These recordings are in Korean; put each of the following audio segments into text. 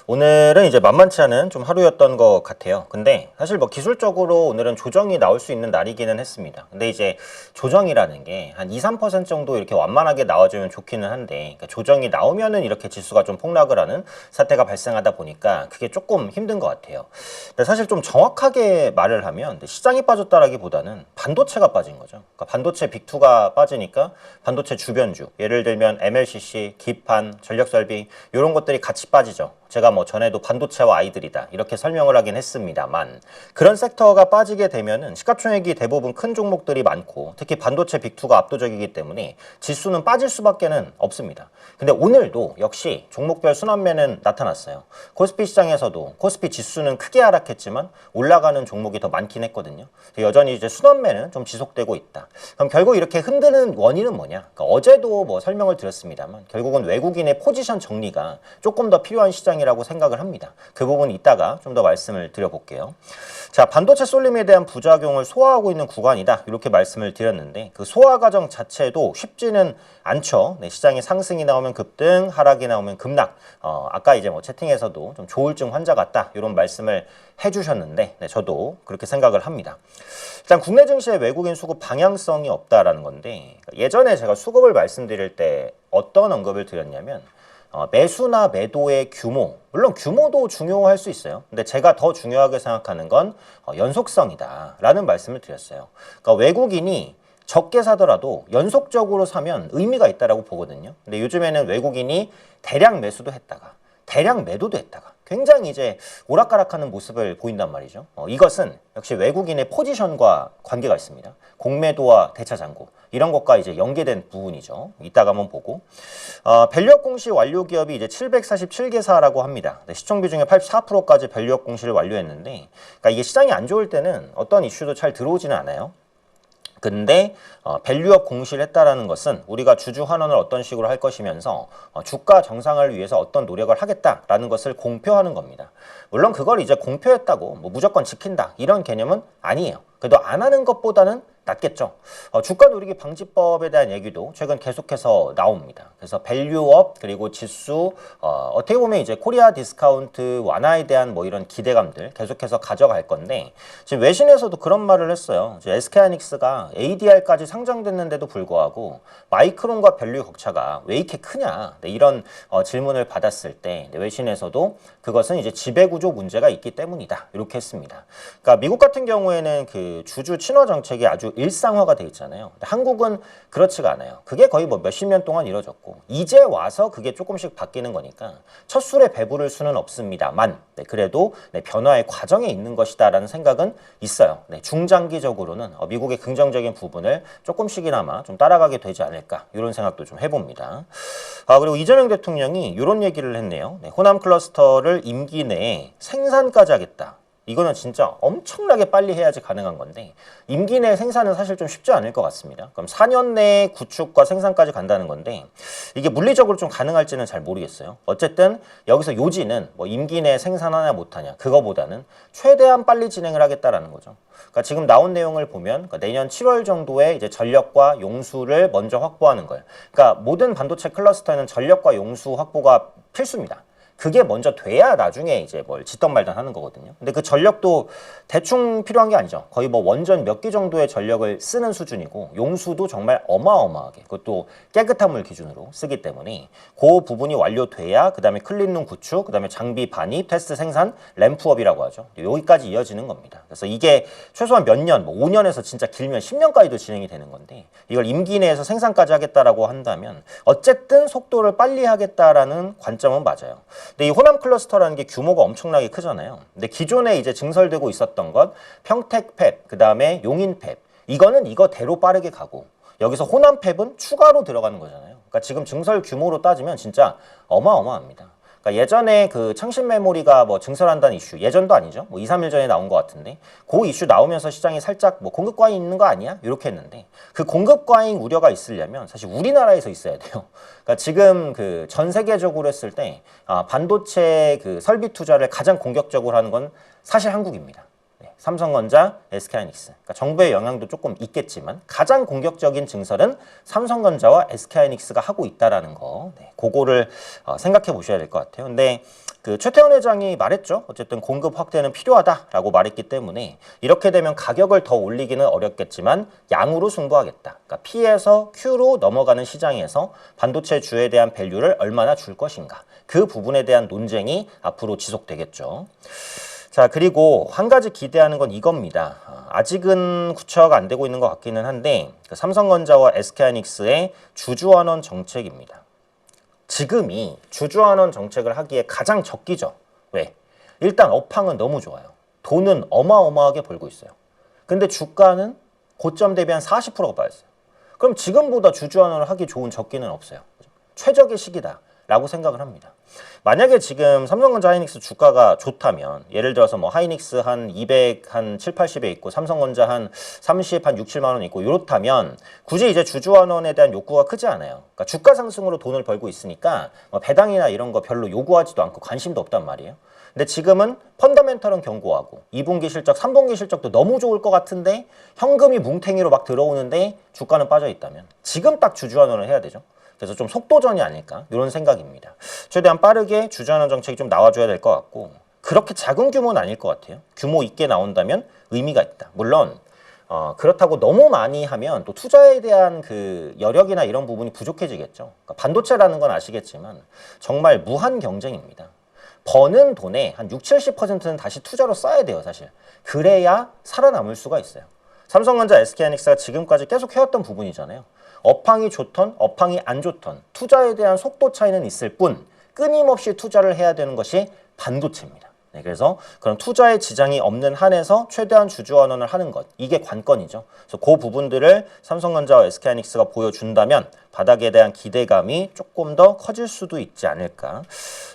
오늘은 이제 만만치 않은 좀 하루였던 것 같아요. 근데 사실 뭐 기술적으로 오늘은 조정이 나올 수 있는 날이기는 했습니다. 근데 이제 조정이라는 게 한 2, 3% 정도 이렇게 완만하게 나와주면 좋기는 한데, 그러니까 조정이 나오면은 이렇게 지수가 좀 폭락을 하는 사태가 발생하다 보니까 그게 조금 힘든 것 같아요. 근데 사실 좀 정확하게 말을 하면 시장이 빠졌다라기보다는 반도체가 빠진 거죠. 그러니까 반도체 빅2가 빠지니까 반도체 주변주, 예를 들면 MLCC, 기판, 전력설비 이런 것들이 같이 빠지죠. 제가 뭐 전에도 반도체와 아이들이다 이렇게 설명을 하긴 했습니다만, 그런 섹터가 빠지게 되면은 시가총액이 대부분 큰 종목들이 많고 특히 반도체 빅2가 압도적이기 때문에 지수는 빠질 수밖에는 없습니다. 근데 오늘도 역시 종목별 순환매는 나타났어요. 코스피 시장에서도 코스피 지수는 크게 하락했지만 올라가는 종목이 더 많긴 했거든요. 여전히 이제 순환매는 좀 지속되고 있다. 그럼 결국 이렇게 흔드는 원인은 뭐냐? 그러니까 어제도 뭐 설명을 드렸습니다만 결국은 외국인의 포지션 정리가 조금 더 필요한 시장이라고 생각을 합니다. 그 부분 이따가 좀 더 말씀을 드려볼게요. 자, 반도체 쏠림에 대한 부작용을 소화하고 있는 구간이다 이렇게 말씀을 드렸는데, 그 소화 과정 자체도 쉽지는 않죠. 네, 시장에 상승이 나오면 급등, 하락이 나오면 급락. 아까 이제 뭐 채팅에서도 좀 조울증 환자 같다 이런 말씀을 해주셨는데, 네, 저도 그렇게 생각을 합니다. 일단 국내 증시의 외국인 수급 방향성이 없다라는 건데, 예전에 제가 수급을 말씀드릴 때 어떤 언급을 드렸냐면 매수나 매도의 규모, 물론 규모도 중요할 수 있어요. 근데 제가 더 중요하게 생각하는 건 연속성이다 라는 말씀을 드렸어요. 그러니까 외국인이 적게 사더라도 연속적으로 사면 의미가 있다라고 보거든요. 근데 요즘에는 외국인이 대량 매수도 했다가 대량 매도도 했다가 굉장히 이제 오락가락하는 모습을 보인단 말이죠. 이것은 역시 외국인의 포지션과 관계가 있습니다. 공매도와 대차 잔고 이런 것과 이제 연계된 부분이죠. 이따가 한번 보고, 밸류업 공시 완료 기업이 이제 747개사라고 합니다. 시총 비중의 84%까지 밸류업 공시를 완료했는데, 그러니까 이게 시장이 안 좋을 때는 어떤 이슈도 잘 들어오지는 않아요. 근데 밸류업 공시를 했다라는 것은 우리가 주주 환원을 어떤 식으로 할 것이면서 주가 정상화를 위해서 어떤 노력을 하겠다라는 것을 공표하는 겁니다. 물론 그걸 이제 공표했다고 뭐 무조건 지킨다 이런 개념은 아니에요. 그래도 안 하는 것보다는 낫겠죠. 주가 누리기 방지법에 대한 얘기도 최근 계속해서 나옵니다. 그래서 밸류업 그리고 지수, 어떻게 보면 이제 코리아 디스카운트 완화에 대한 뭐 이런 기대감들 계속해서 가져갈 건데, 지금 외신에서도 그런 말을 했어요. 이제 SK하이닉스가 ADR까지 상장됐는데도 불구하고 마이크론과 밸류 격차가 왜 이렇게 크냐, 네, 이런 질문을 받았을 때 외신에서도 그것은 이제 지배구조 문제가 있기 때문이다 이렇게 했습니다. 그러니까 미국 같은 경우에는 그 주주 친화 정책이 아주 일상화가 돼 있잖아요. 근데 한국은 그렇지가 않아요. 그게 거의 뭐 몇십 년 동안 이루어졌고 이제 와서 그게 조금씩 바뀌는 거니까 첫 술에 배부를 수는 없습니다만, 네, 그래도 네, 변화의 과정에 있는 것이다라는 생각은 있어요. 네, 중장기적으로는 미국의 긍정적인 부분을 조금씩이나마 좀 따라가게 되지 않을까 이런 생각도 좀 해봅니다. 그리고 이재명 대통령이 이런 얘기를 했네요. 네, 호남 클러스터를 임기 내에 생산까지 하겠다. 이거는 진짜 엄청나게 빨리 해야지 가능한 건데 임기 내 생산은 사실 좀 쉽지 않을 것 같습니다. 그럼 4년 내에 구축과 생산까지 간다는 건데 이게 물리적으로 좀 가능할지는 잘 모르겠어요. 어쨌든 여기서 요지는 뭐 임기 내에 생산하냐 못하냐 그거보다는 최대한 빨리 진행을 하겠다라는 거죠. 그러니까 지금 나온 내용을 보면 내년 7월 정도에 이제 전력과 용수를 먼저 확보하는 거예요. 그러니까 모든 반도체 클러스터에는 전력과 용수 확보가 필수입니다. 그게 먼저 돼야 나중에 이제 뭘 짓던 말던 하는 거거든요. 근데 그 전력도 대충 필요한 게 아니죠. 거의 뭐 원전 몇 개 정도의 전력을 쓰는 수준이고 용수도 정말 어마어마하게, 그것도 깨끗한 물 기준으로 쓰기 때문에 그 부분이 완료돼야 그 다음에 클린룸 구축, 그 다음에 장비 반입, 테스트 생산, 램프업이라고 하죠. 여기까지 이어지는 겁니다. 그래서 이게 최소한 몇 년, 뭐 5년에서 진짜 길면 10년까지도 진행이 되는 건데 이걸 임기 내에서 생산까지 하겠다라고 한다면 어쨌든 속도를 빨리 하겠다라는 관점은 맞아요. 근데 이 호남 클러스터라는 게 규모가 엄청나게 크잖아요. 근데 기존에 이제 증설되고 있었던 것 평택 그 다음에 용인 이거는 이거대로 빠르게 가고 여기서 호남 팹은 추가로 들어가는 거잖아요. 그러니까 지금 증설 규모로 따지면 진짜 어마어마합니다. 그러니까 예전에 그 창신 메모리가 뭐 증설한다는 이슈, 예전도 아니죠. 뭐 2, 3일 전에 나온 것 같은데 그 이슈 나오면서 시장이 살짝 뭐 공급 과잉 있는 거 아니야? 이렇게 했는데 그 공급 과잉 우려가 있으려면 사실 우리나라에서 있어야 돼요. 그러니까 지금 그 전 세계적으로 했을 때 반도체 그 설비 투자를 가장 공격적으로 하는 건 사실 한국입니다. 삼성전자, SK하이닉스. 그러니까 정부의 영향도 조금 있겠지만 가장 공격적인 증설은 삼성전자와 SK하이닉스가 하고 있다라는 거. 네, 그거를 생각해 보셔야 될 것 같아요. 근데 그 최태원 회장이 말했죠. 어쨌든 공급 확대는 필요하다라고 말했기 때문에 이렇게 되면 가격을 더 올리기는 어렵겠지만 양으로 승부하겠다. 그러니까 P에서 Q로 넘어가는 시장에서 반도체 주에 대한 밸류를 얼마나 줄 것인가. 그 부분에 대한 논쟁이 앞으로 지속되겠죠. 자, 그리고 한 가지 기대하는 건 이겁니다. 아직은 구체화가 안 되고 있는 것 같기는 한데 그 삼성전자와 SK하이닉스의 주주환원 정책입니다. 지금이 주주환원 정책을 하기에 가장 적기죠. 왜? 일단 업황은 너무 좋아요. 돈은 어마어마하게 벌고 있어요. 근데 주가는 고점 대비 한 40%가 빠졌어요. 그럼 지금보다 주주환원을 하기 좋은 적기는 없어요. 최적의 시기다라고 생각을 합니다. 만약에 지금 삼성전자 하이닉스 주가가 좋다면 예를 들어서 뭐 하이닉스 한 200, 한 7, 80에 있고 삼성전자 한 30, 한 6, 7만 원 있고 이렇다면 굳이 이제 주주환원에 대한 욕구가 크지 않아요. 그러니까 주가 상승으로 돈을 벌고 있으니까 뭐 배당이나 이런 거 별로 요구하지도 않고 관심도 없단 말이에요. 근데 지금은 펀더멘털은 견고하고 2분기 실적, 3분기 실적도 너무 좋을 것 같은데 현금이 뭉탱이로 막 들어오는데 주가는 빠져 있다면 지금 딱 주주환원을 해야 되죠. 그래서 좀 속도전이 아닐까 이런 생각입니다. 최대한 빠르게 주주환원 정책이 좀 나와줘야 될 것 같고 그렇게 작은 규모는 아닐 것 같아요. 규모 있게 나온다면 의미가 있다. 물론 그렇다고 너무 많이 하면 또 투자에 대한 그 여력이나 이런 부분이 부족해지겠죠. 그러니까 반도체라는 건 아시겠지만 정말 무한 경쟁입니다. 버는 돈의 한 6, 70%는 다시 투자로 써야 돼요, 사실. 그래야 살아남을 수가 있어요. 삼성전자, SK하이닉스가 지금까지 계속 해왔던 부분이잖아요. 업황이 좋던 업황이 안 좋던 투자에 대한 속도 차이는 있을 뿐 끊임없이 투자를 해야 되는 것이 반도체입니다. 네, 그래서 그런 투자에 지장이 없는 한에서 최대한 주주환원을 하는 것 이게 관건이죠. 그래서 그 부분들을 삼성전자와 SK하이닉스가 보여준다면 바닥에 대한 기대감이 조금 더 커질 수도 있지 않을까.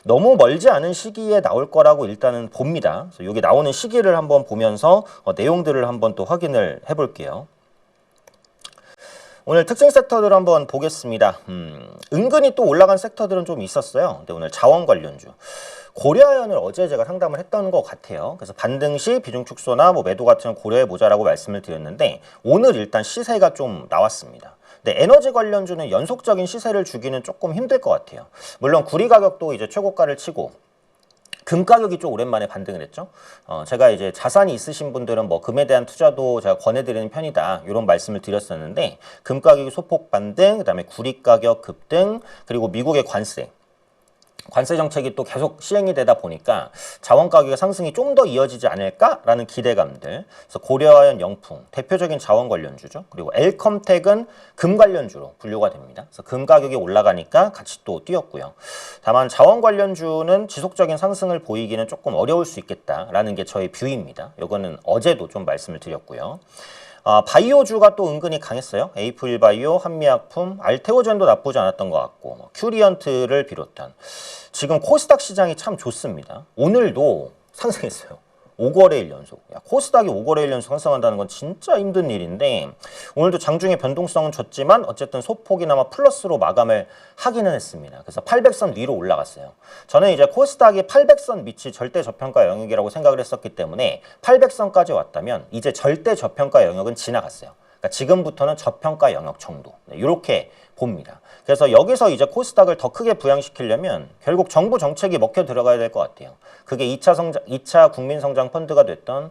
너무 멀지 않은 시기에 나올 거라고 일단은 봅니다. 그래서 여기 나오는 시기를 한번 보면서 내용들을 한번 또 확인을 해볼게요. 오늘 특징 섹터들을 한번 보겠습니다. 은근히 또 올라간 섹터들은 좀 있었어요. 근데 오늘 자원 관련주. 고려아연을 어제 제가 상담을 했던 것 같아요. 그래서 반등 시 비중 축소나 뭐 매도 같은 걸 고려해보자라고 말씀을 드렸는데 오늘 일단 시세가 좀 나왔습니다. 근데 에너지 관련주는 연속적인 시세를 주기는 조금 힘들 것 같아요. 물론 구리 가격도 이제 최고가를 치고 금 가격이 좀 오랜만에 반등을 했죠. 제가 이제 자산이 있으신 분들은 뭐 금에 대한 투자도 제가 권해드리는 편이다. 이런 말씀을 드렸었는데 금 가격이 소폭 반등, 그다음에 구리 가격 급등, 그리고 미국의 관세 정책이 또 계속 시행이 되다 보니까 자원 가격의 상승이 좀 더 이어지지 않을까라는 기대감들. 그래서 고려아연, 영풍 대표적인 자원 관련주죠. 그리고 엘컴텍은 금 관련주로 분류가 됩니다. 그래서 금 가격이 올라가니까 같이 또 뛰었고요. 다만 자원 관련주는 지속적인 상승을 보이기는 조금 어려울 수 있겠다라는 게 저희 뷰입니다. 이거는 어제도 좀 말씀을 드렸고요. 바이오주가 또 은근히 강했어요. 에이프릴바이오, 한미약품, 알테오젠도 나쁘지 않았던 것 같고 큐리언트를 비롯한 지금 코스닥 시장이 참 좋습니다. 오늘도 상승했어요. 5거래일 연속. 코스닥이 5거래일 연속 상승한다는 건 진짜 힘든 일인데 오늘도 장중에 변동성은 줬지만 어쨌든 소폭이나마 플러스로 마감을 하기는 했습니다. 그래서 800선 위로 올라갔어요. 저는 이제 코스닥이 800선 밑이 절대 저평가 영역이라고 생각을 했었기 때문에 800선까지 왔다면 이제 절대 저평가 영역은 지나갔어요. 그러니까 지금부터는 저평가 영역 정도. 이렇게 봅니다. 그래서 여기서 이제 코스닥을 더 크게 부양시키려면 결국 정부 정책이 먹혀 들어가야 될 것 같아요. 그게 2차 국민성장 펀드가 됐던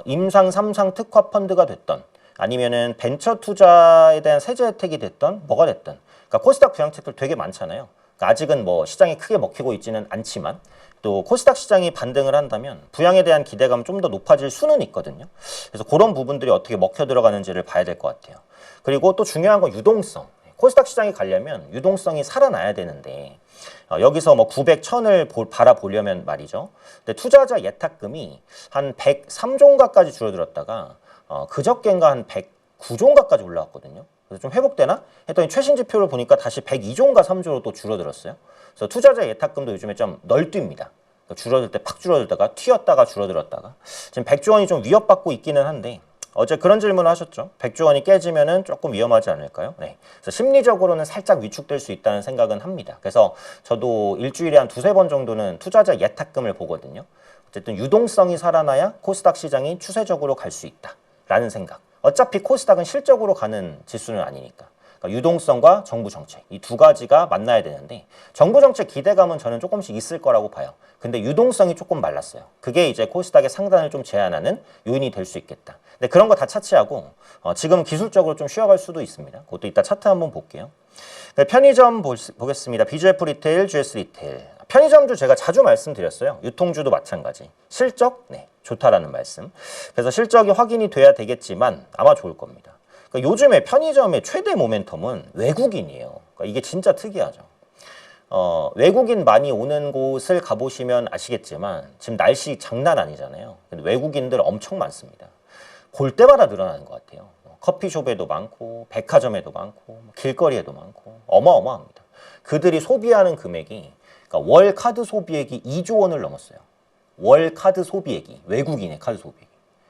임상 3상 특화 펀드가 됐던 아니면은 벤처 투자에 대한 세제 혜택이 됐던 뭐가 됐든 그러니까 코스닥 부양책들 되게 많잖아요. 그러니까 아직은 뭐 시장이 크게 먹히고 있지는 않지만 또 코스닥 시장이 반등을 한다면 부양에 대한 기대감 좀 더 높아질 수는 있거든요. 그래서 그런 부분들이 어떻게 먹혀 들어가는지를 봐야 될 것 같아요. 그리고 또 중요한 건 유동성. 코스닥 시장이 가려면 유동성이 살아나야 되는데 여기서 뭐 900, 1000을 바라보려면 말이죠. 근데 투자자 예탁금이 한 103종가까지 줄어들었다가 그저께인가 한 109종가까지 올라왔거든요. 그래서 좀 회복되나? 했더니 최신 지표를 보니까 다시 102조인가 3조로 또 줄어들었어요. 그래서 투자자 예탁금도 요즘에 좀 널뛰입니다. 줄어들 때 팍 줄어들다가 튀었다가 줄어들었다가 지금 100조 원이 좀 위협받고 있기는 한데 어제 그런 질문을 하셨죠. 100조 원이 깨지면은 조금 위험하지 않을까요? 네. 그래서 심리적으로는 살짝 위축될 수 있다는 생각은 합니다. 그래서 저도 일주일에 한 두세 번 정도는 투자자 예탁금을 보거든요. 어쨌든 유동성이 살아나야 코스닥 시장이 추세적으로 갈 수 있다라는 생각. 어차피 코스닥은 실적으로 가는 지수는 아니니까. 그러니까 유동성과 정부 정책 이 두 가지가 만나야 되는데 정부 정책 기대감은 저는 조금씩 있을 거라고 봐요. 근데 유동성이 조금 말랐어요. 그게 이제 코스닥의 상단을 좀 제한하는 요인이 될 수 있겠다. 근데 그런 거 다 차치하고 지금 기술적으로 좀 쉬어갈 수도 있습니다. 그것도 이따 차트 한번 볼게요. 편의점 보겠습니다. BGF 리테일, GS 리테일. 편의점주 제가 자주 말씀드렸어요. 유통주도 마찬가지. 실적? 네, 좋다라는 말씀. 그래서 실적이 확인이 돼야 되겠지만 아마 좋을 겁니다. 그러니까 요즘에 편의점의 최대 모멘텀은 외국인이에요. 그러니까 이게 진짜 특이하죠. 외국인 많이 오는 곳을 가보시면 아시겠지만 지금 날씨 장난 아니잖아요. 근데 외국인들 엄청 많습니다. 볼 때마다 늘어나는 것 같아요. 커피숍에도 많고 백화점에도 많고 길거리에도 많고 어마어마합니다. 그들이 소비하는 금액이 그러니까 월 카드 소비액이 2조 원을 넘었어요. 월 카드 소비액이 외국인의 카드 소비액이.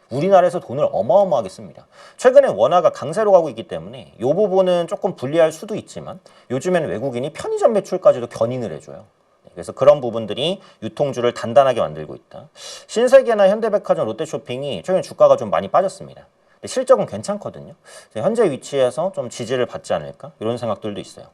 우리나라에서 돈을 어마어마하게 씁니다. 최근에 원화가 강세로 가고 있기 때문에 이 부분은 조금 불리할 수도 있지만 요즘에는 외국인이 편의점 매출까지도 견인을 해줘요. 그래서 그런 부분들이 유통주를 단단하게 만들고 있다. 신세계나 현대백화점, 롯데쇼핑이 최근 주가가 좀 많이 빠졌습니다. 근데 실적은 괜찮거든요. 현재 위치에서 좀 지지를 받지 않을까 이런 생각들도 있어요.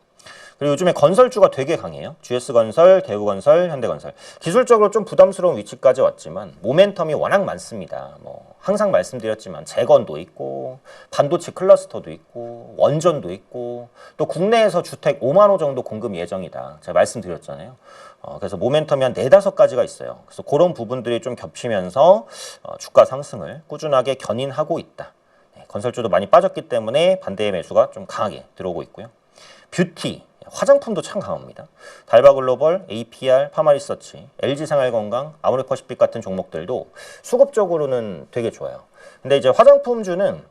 그리고 요즘에 건설주가 되게 강해요. GS건설, 대우건설, 현대건설. 기술적으로 좀 부담스러운 위치까지 왔지만 모멘텀이 워낙 많습니다. 뭐 항상 말씀드렸지만 재건도 있고 반도체 클러스터도 있고 원전도 있고 또 국내에서 주택 5만 호 정도 공급 예정이다. 제가 말씀드렸잖아요. 그래서 모멘텀이 한 4-5가지가 있어요. 그래서 그런 부분들이 좀 겹치면서 주가 상승을 꾸준하게 견인하고 있다. 네, 건설주도 많이 빠졌기 때문에 반대의 매수가 좀 강하게 들어오고 있고요. 뷰티, 화장품도 참 강합니다. 달바글로벌, APR, 파마리서치, LG생활건강, 아모레퍼시픽 같은 종목들도 수급적으로는 되게 좋아요. 근데 이제 화장품주는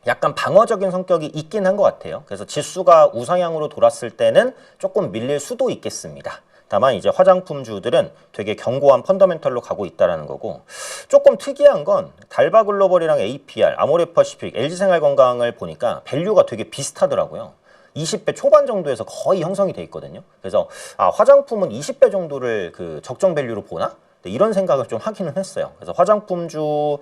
약간 방어적인 성격이 있긴 한 것 같아요. 그래서 지수가 우상향으로 돌았을 때는 조금 밀릴 수도 있겠습니다. 다만 이제 화장품주들은 되게 견고한 펀더멘털로 가고 있다는 거고 조금 특이한 건 달바글로벌이랑 APR, 아모레퍼시픽, LG생활건강을 보니까 밸류가 되게 비슷하더라고요. 20배 초반 정도에서 거의 형성이 돼 있거든요. 그래서 화장품은 20배 정도를 그 적정 밸류로 보나? 네, 이런 생각을 좀 하기는 했어요. 그래서 화장품주로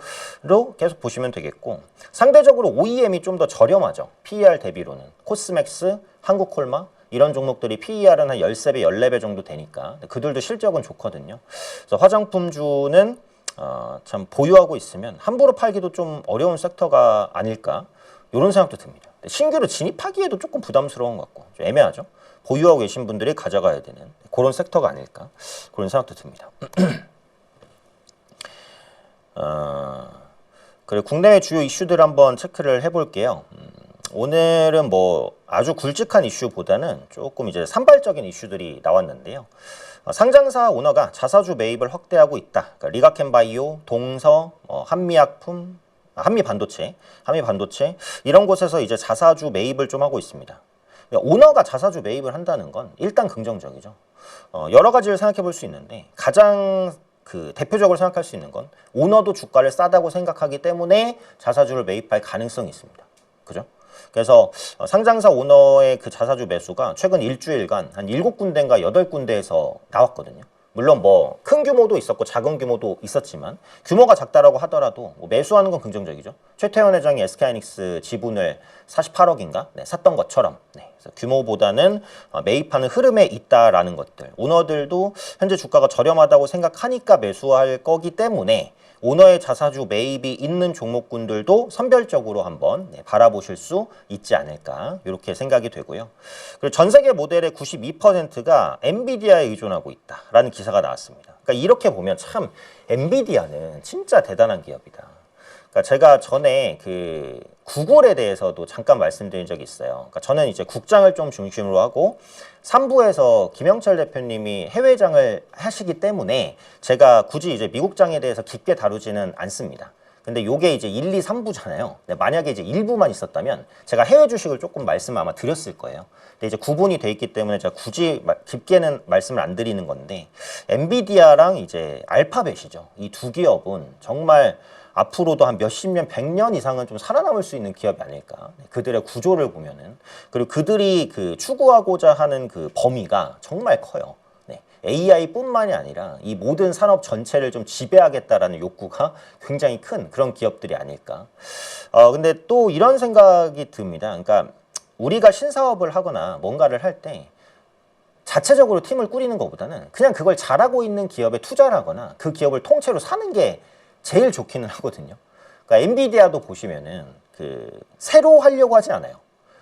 계속 보시면 되겠고 상대적으로 OEM이 좀 더 저렴하죠. PER 대비로는. 코스맥스, 한국콜마 이런 종목들이 PER은 한 13배, 14배 정도 되니까 그들도 실적은 좋거든요. 그래서 화장품주는 참 보유하고 있으면 함부로 팔기도 좀 어려운 섹터가 아닐까 이런 생각도 듭니다. 신규로 진입하기에도 조금 부담스러운 것 같고 좀 애매하죠. 보유하고 계신 분들이 가져가야 되는 그런 섹터가 아닐까 그런 생각도 듭니다. 그리고 국내외 주요 이슈들 한번 체크를 해볼게요. 오늘은 뭐 아주 굵직한 이슈보다는 조금 이제 산발적인 이슈들이 나왔는데요. 상장사 오너가 자사주 매입을 확대하고 있다. 그러니까 리가켄바이오, 동서, 한미약품, 한미반도체 이런 곳에서 이제 자사주 매입을 좀 하고 있습니다. 오너가 자사주 매입을 한다는 건 일단 긍정적이죠. 여러 가지를 생각해 볼 수 있는데 가장 그 대표적으로 생각할 수 있는 건 오너도 주가를 싸다고 생각하기 때문에 자사주를 매입할 가능성이 있습니다. 그죠? 그래서 상장사 오너의 그 자사주 매수가 최근 일주일간 한 7군데인가 8군데에서 나왔거든요. 물론 뭐 큰 규모도 있었고 작은 규모도 있었지만 규모가 작다라고 하더라도 뭐 매수하는 건 긍정적이죠. 최태원 회장이 SK하이닉스 지분을 48억인가 샀던 것처럼 그래서 규모보다는 매입하는 흐름에 있다라는 것들. 오너들도 현재 주가가 저렴하다고 생각하니까 매수할 거기 때문에 오너의 자사주 매입이 있는 종목군들도 선별적으로 한번 바라보실 수 있지 않을까 이렇게 생각이 되고요. 그리고 전 세계 모델의 92%가 엔비디아에 의존하고 있다라는 기사가 나왔습니다. 그러니까 이렇게 보면 참 엔비디아는 진짜 대단한 기업이다. 그러니까 제가 전에 그 구글에 대해서도 잠깐 말씀드린 적이 있어요. 그러니까 저는 이제 국장을 좀 중심으로 하고 3부에서 김영철 대표님이 해외장을 하시기 때문에 제가 굳이 이제 미국장에 대해서 깊게 다루지는 않습니다. 근데 요게 이제 1, 2, 3부잖아요. 만약에 이제 1부만 있었다면 제가 해외 주식을 조금 말씀 아마 드렸을 거예요. 근데 이제 구분이 돼 있기 때문에 제가 굳이 깊게는 말씀을 안 드리는 건데 엔비디아랑 이제 알파벳이죠. 이 두 기업은 정말 앞으로도 한 몇십 년, 100년 이상은 좀 살아남을 수 있는 기업이 아닐까. 그들의 구조를 보면은. 그리고 그들이 그 추구하고자 하는 그 범위가 정말 커요. AI뿐만이 아니라 이 모든 산업 전체를 좀 지배하겠다라는 욕구가 굉장히 큰 그런 기업들이 아닐까. 근데 또 이런 생각이 듭니다. 그러니까 우리가 신사업을 하거나 뭔가를 할 때 자체적으로 팀을 꾸리는 것보다는 그냥 그걸 잘하고 있는 기업에 투자를 하거나 그 기업을 통째로 사는 게 제일 좋기는 하거든요. 그러니까 엔비디아도 보시면은 새로 하려고 하지 않아요.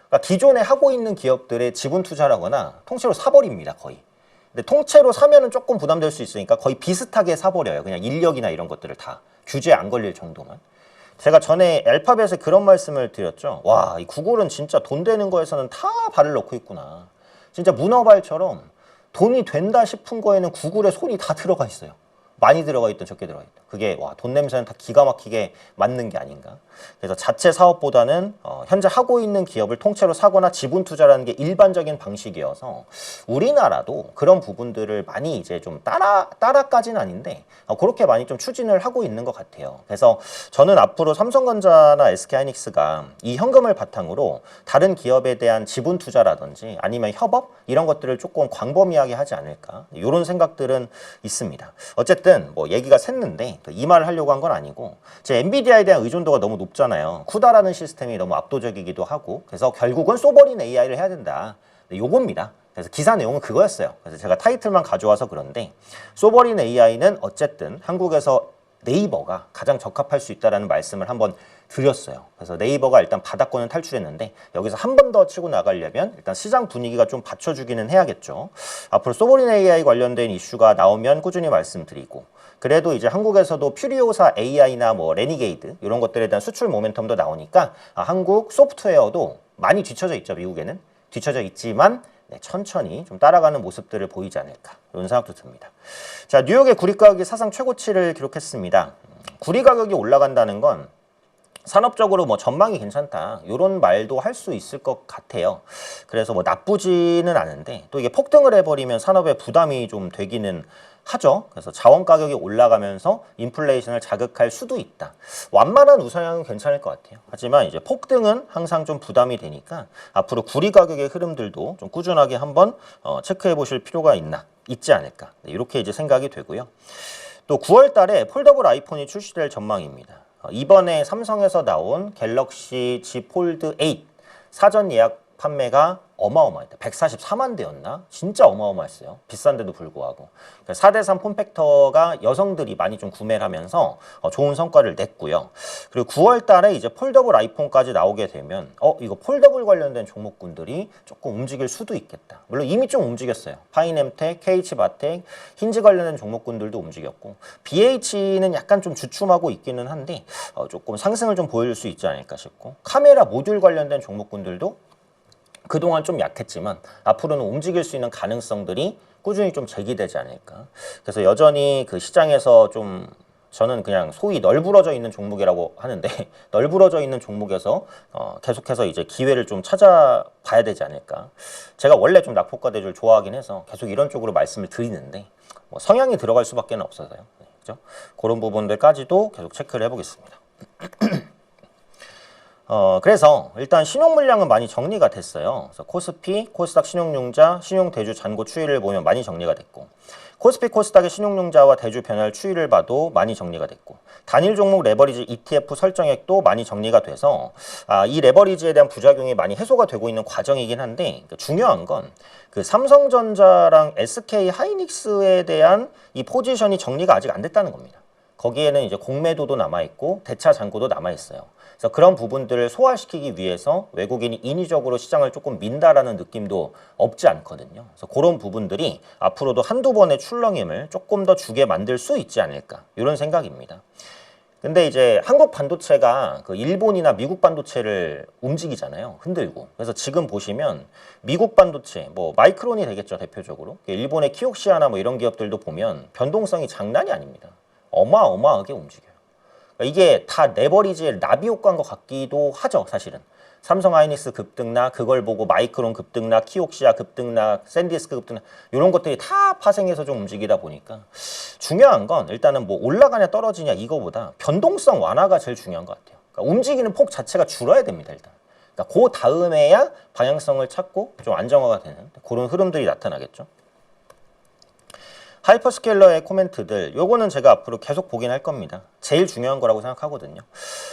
그러니까 기존에 하고 있는 기업들의 지분 투자를 하거나 통째로 사버립니다, 거의. 근데 통째로 사면은 조금 부담될 수 있으니까 거의 비슷하게 사버려요. 그냥 인력이나 이런 것들을 다. 규제에 안 걸릴 정도만. 제가 전에 알파벳에 그런 말씀을 드렸죠. 와, 이 구글은 진짜 돈 되는 거에서는 다 발을 넣고 있구나. 진짜 문어발처럼 돈이 된다 싶은 거에는 구글의 손이 다 들어가 있어요. 많이 들어가 있든 적게 들어가 있든. 그게 와, 돈 냄새는 다 기가 막히게 맞는 게 아닌가. 그래서 자체 사업보다는 현재 하고 있는 기업을 통째로 사거나 지분 투자라는 게 일반적인 방식이어서 우리나라도 그런 부분들을 많이 이제 좀 따라까지는 아닌데 그렇게 많이 좀 추진을 하고 있는 것 같아요. 그래서 저는 앞으로 삼성전자나 SK하이닉스가 이 현금을 바탕으로 다른 기업에 대한 지분 투자라든지 아니면 협업 이런 것들을 조금 광범위하게 하지 않을까 이런 생각들은 있습니다. 어쨌든 뭐 얘기가 샜는데 이 말을 하려고 한 건 아니고 제 엔비디아에 대한 의존도가 너무 높잖아요. 쿠다라는 시스템이 너무 압도적이기도 하고 그래서 결국은 소버린 AI를 해야 된다. 요겁니다. 그래서 기사 내용은 그거였어요. 그래서 제가 타이틀만 가져와서 그런데 소버린 AI는 어쨌든 한국에서 네이버가 가장 적합할 수 있다는 말씀을 한번 드렸어요. 그래서 네이버가 일단 바닥권은 탈출했는데 여기서 한 번 더 치고 나가려면 일단 시장 분위기가 좀 받쳐주기는 해야겠죠. 앞으로 소버린 AI 관련된 이슈가 나오면 꾸준히 말씀드리고 그래도 이제 한국에서도 퓨리오사 AI나 뭐 레니게이드 이런 것들에 대한 수출 모멘텀도 나오니까 한국 소프트웨어도 많이 뒤쳐져 있죠. 미국에는 뒤쳐져 있지만 천천히 좀 따라가는 모습들을 보이지 않을까 이런 생각도 듭니다. 자, 뉴욕의 구리 가격이 사상 최고치를 기록했습니다. 구리 가격이 올라간다는 건 산업적으로 뭐 전망이 괜찮다 이런 말도 할 수 있을 것 같아요. 그래서 뭐 나쁘지는 않은데 또 이게 폭등을 해버리면 산업에 부담이 좀 되기는 하죠. 그래서 자원 가격이 올라가면서 인플레이션을 자극할 수도 있다. 완만한 우상향은 괜찮을 것 같아요. 하지만 이제 폭등은 항상 좀 부담이 되니까 앞으로 구리 가격의 흐름들도 좀 꾸준하게 한번 체크해 보실 필요가 있지 않을까. 이렇게 이제 생각이 되고요. 또 9월 달에 폴더블 아이폰이 출시될 전망입니다. 이번에 삼성에서 나온 갤럭시 Z 폴드 8 사전 예약 판매가 어마어마했다. 144만 대였나? 진짜 어마어마했어요. 비싼데도 불구하고. 4대3 폼팩터가 여성들이 많이 좀 구매를 하면서 좋은 성과를 냈고요. 그리고 9월 달에 이제 폴더블 아이폰까지 나오게 되면 이거 폴더블 관련된 종목군들이 조금 움직일 수도 있겠다. 물론 이미 좀 움직였어요. 파이넴텍, KH바텍, 힌지 관련된 종목군들도 움직였고 BH는 약간 좀 주춤하고 있기는 한데 조금 상승을 좀 보여줄 수 있지 않을까 싶고 카메라 모듈 관련된 종목군들도 그동안 좀 약했지만 앞으로는 움직일 수 있는 가능성들이 꾸준히 좀 제기되지 않을까. 그래서 여전히 그 시장에서 좀 저는 그냥 소위 널브러져 있는 종목이라고 하는데 널브러져 있는 종목에서 계속해서 이제 기회를 좀 찾아봐야 되지 않을까. 제가 원래 좀 낙폭과대주를 좋아하긴 해서 계속 이런 쪽으로 말씀을 드리는데 뭐 성향이 들어갈 수밖에 없어서요. 그죠? 그런 부분들까지도 계속 체크를 해보겠습니다. 그래서 일단 신용 물량은 많이 정리가 됐어요. 그래서 코스피, 코스닥 신용융자, 신용대주 잔고 추이를 보면 많이 정리가 됐고 코스피, 코스닥의 신용융자와 대주 변화율 추이를 봐도 많이 정리가 됐고 단일 종목 레버리지 ETF 설정액도 많이 정리가 돼서 이 레버리지에 대한 부작용이 많이 해소가 되고 있는 과정이긴 한데 중요한 건 그 삼성전자랑 SK하이닉스에 대한 이 포지션이 정리가 아직 안 됐다는 겁니다. 거기에는 이제 공매도도 남아있고 대차 잔고도 남아있어요. 그래서 그런 부분들을 소화시키기 위해서 외국인이 인위적으로 시장을 조금 민다라는 느낌도 없지 않거든요. 그래서 그런 부분들이 앞으로도 한두 번의 출렁임을 조금 더 주게 만들 수 있지 않을까 이런 생각입니다. 근데 이제 한국 반도체가 그 일본이나 미국 반도체를 움직이잖아요. 흔들고. 그래서 지금 보시면 미국 반도체, 뭐 마이크론이 되겠죠, 대표적으로. 일본의 키옥시아나 뭐 이런 기업들도 보면 변동성이 장난이 아닙니다. 어마어마하게 움직여요. 그러니까 이게 다 레버리지의 나비 효과인 것 같기도 하죠, 사실은. 삼성하이닉스 급등락, 그걸 보고 마이크론 급등락, 키옥시아 급등락, 샌디스크 급등락 이런 것들이 다 파생해서 좀 움직이다 보니까 중요한 건 일단은 뭐 올라가냐 떨어지냐 이거보다 변동성 완화가 제일 중요한 것 같아요. 그러니까 움직이는 폭 자체가 줄어야 됩니다, 일단. 그러니까 그 다음에야 방향성을 찾고 좀 안정화가 되는 그런 흐름들이 나타나겠죠. 하이퍼스케일러의 코멘트들 요거는 제가 앞으로 계속 보긴 할 겁니다. 제일 중요한 거라고 생각하거든요.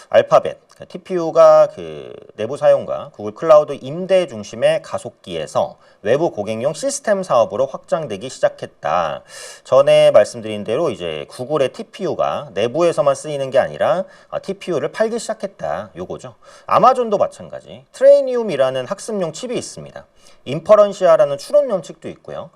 알파벳, TPU가 그 내부 사용과 구글 클라우드 임대 중심의 가속기에서 외부 고객용 시스템 사업으로 확장되기 시작했다. 전에 말씀드린 대로 이제 구글의 TPU가 내부에서만 쓰이는 게 아니라 TPU를 팔기 시작했다. 요거죠. 아마존도 마찬가지. 트레이니움이라는 학습용 칩이 있습니다. 인퍼런시아라는 추론용 칩도 있고요.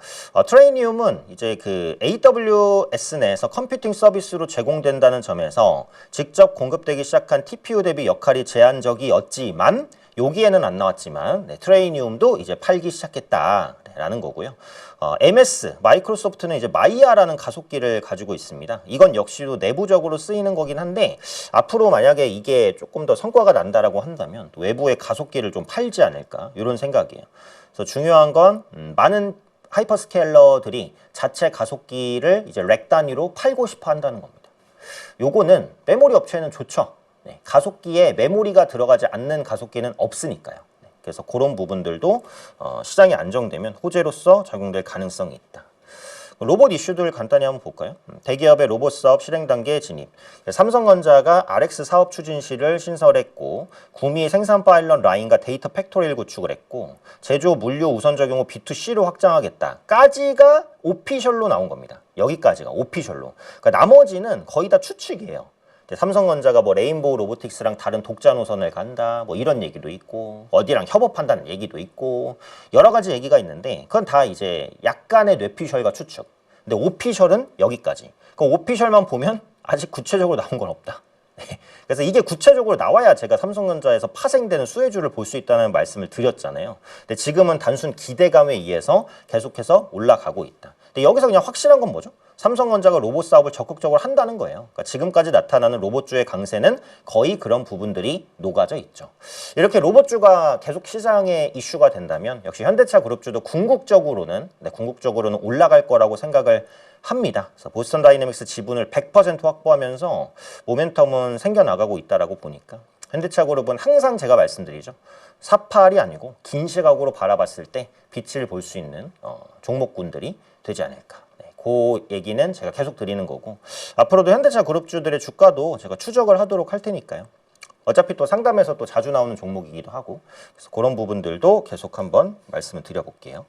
트레이니움은 이제 그 AWS 내에서 컴퓨팅 서비스로 제공된다는 점에서 직접 공급되기 시작한 TPU 대비 역할이 제한적이었지만 여기에는 안 나왔지만 트레이니움도 이제 팔기 시작했다라는 거고요. MS, 마이크로소프트는 이제 마이아라는 가속기를 가지고 있습니다. 이건 역시도 내부적으로 쓰이는 거긴 한데 앞으로 만약에 이게 조금 더 성과가 난다라고 한다면 외부의 가속기를 좀 팔지 않을까 이런 생각이에요. 그래서 중요한 건 많은 하이퍼스케일러들이 자체 가속기를 이제 렉 단위로 팔고 싶어 한다는 겁니다. 요거는 메모리 업체는 좋죠. 네, 가속기에 메모리가 들어가지 않는 가속기는 없으니까요. 네, 그래서 그런 부분들도 시장이 안정되면 호재로서 적용될 가능성이 있다. 로봇 이슈들 간단히 한번 볼까요? 대기업의 로봇 사업 실행 단계에 진입. 삼성전자가 RX 사업 추진실을 신설했고 구미 생산 파일럿 라인과 데이터 팩토리를 구축을 했고 제조 물류 우선 적용 후 B2C로 확장하겠다. 까지가 오피셜로 나온 겁니다. 여기까지가 오피셜로. 그러니까 나머지는 거의 다 추측이에요. 삼성전자가 뭐 레인보우 로보틱스랑 다른 독자 노선을 간다 뭐 이런 얘기도 있고 어디랑 협업한다는 얘기도 있고 여러 가지 얘기가 있는데 그건 다 이제 약간의 뇌피셜과 추측. 근데 오피셜은 여기까지. 그 오피셜만 보면 아직 구체적으로 나온 건 없다. 그래서 이게 구체적으로 나와야 제가 삼성전자에서 파생되는 수혜주를 볼 수 있다는 말씀을 드렸잖아요. 근데 지금은 단순 기대감에 의해서 계속해서 올라가고 있다. 근데 여기서 그냥 확실한 건 뭐죠? 삼성전자가 로봇 사업을 적극적으로 한다는 거예요. 그러니까 지금까지 나타나는 로봇주의 강세는 거의 그런 부분들이 녹아져 있죠. 이렇게 로봇주가 계속 시장에 이슈가 된다면 역시 현대차 그룹주도 궁극적으로는 올라갈 거라고 생각을 합니다. 그래서 보스턴 다이내믹스 지분을 100% 확보하면서 모멘텀은 생겨나가고 있다라고 보니까 현대차 그룹은 항상 제가 말씀드리죠. 사팔이 아니고 긴 시각으로 바라봤을 때 빛을 볼 수 있는 종목군들이 되지 않을까. 그 얘기는 제가 계속 드리는 거고 앞으로도 현대차 그룹주들의 주가도 제가 추적을 하도록 할 테니까요. 어차피 또 상담에서 또 자주 나오는 종목이기도 하고 그래서 그런 부분들도 계속 한번 말씀을 드려볼게요.